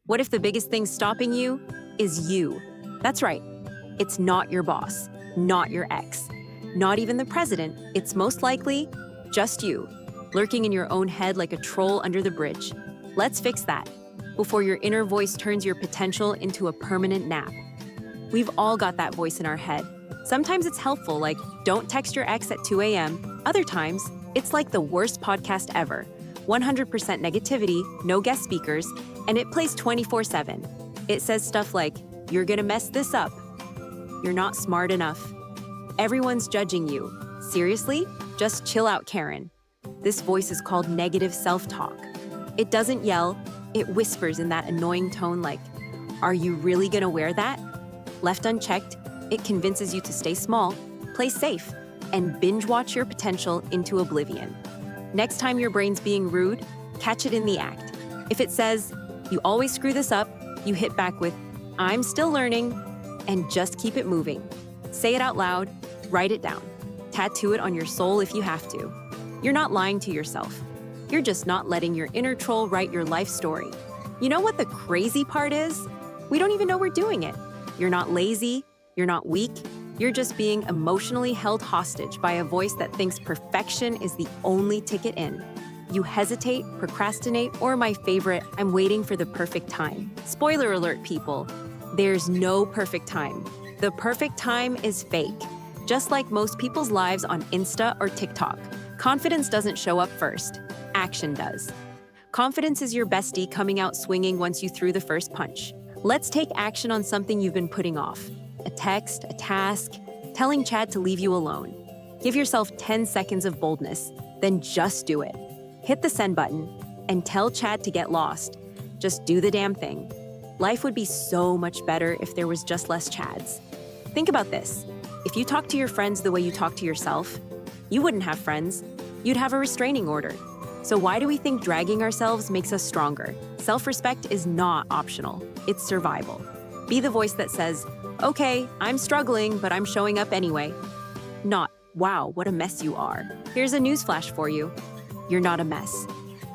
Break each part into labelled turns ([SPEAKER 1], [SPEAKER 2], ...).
[SPEAKER 1] What if the biggest thing stopping you is you? That's right. It's not your boss, not your ex, not even the president. It's most likely just you, lurking in your own head like a troll under the bridge. Let's fix that before your inner voice turns your potential into a permanent nap. We've all got that voice in our head. Sometimes it's helpful, like don't text your ex at 2 a.m. Other times, it's like the worst podcast ever. 100% negativity, no guest speakers, and it plays 24/7. It says stuff like, you're gonna mess this up. You're not smart enough. Everyone's judging you. Seriously? Just chill out, Karen. This voice is called negative self-talk. It doesn't yell, it whispers in that annoying tone like, are you really gonna wear that? Left unchecked, it convinces you to stay small, play safe, and binge watch your potential into oblivion. Next time your brain's being rude, catch it in the act. If it says, you always screw this up, you hit back with, I'm still learning, and just keep it moving. Say it out loud, write it down. Tattoo it on your soul if you have to. You're not lying to yourself. You're just not letting your inner troll write your life story. You know what the crazy part is? We don't even know we're doing it. You're not lazy, you're not weak, you're just being emotionally held hostage by a voice that thinks perfection is the only ticket in. You hesitate, procrastinate, or my favorite, I'm waiting for the perfect time. Spoiler alert, people. There's no perfect time. The perfect time is fake. Just like most people's lives on Insta or TikTok, confidence doesn't show up first. Action does. Confidence is your bestie coming out swinging once you threw the first punch. Let's take action on something you've been putting off. A text, a task, telling Chad to leave you alone. Give yourself 10 seconds of boldness, then just do it. Hit the send button and tell Chad to get lost. Just do the damn thing. Life would be so much better if there was just less Chads. Think about this. If you talk to your friends the way you talk to yourself, you wouldn't have friends. You'd have a restraining order. So why do we think dragging ourselves makes us stronger? Self-respect is not optional. It's survival. Be the voice that says, okay, I'm struggling, but I'm showing up anyway. Not, wow, what a mess you are. Here's a newsflash for you. You're not a mess.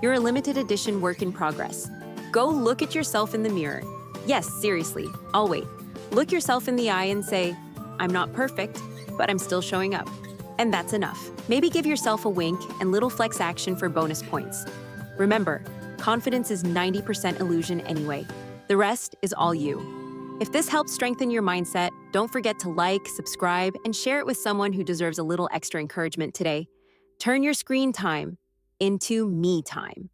[SPEAKER 1] You're a limited edition work in progress. Go look at yourself in the mirror. Yes, seriously, I'll wait. Look yourself in the eye and say, I'm not perfect, but I'm still showing up. And that's enough. Maybe give yourself a wink and little flex action for bonus points. Remember, confidence is 90% illusion anyway. The rest is all you. If this helps strengthen your mindset, don't forget to like, subscribe, and share it with someone who deserves a little extra encouragement today. Turn your screen time into me time.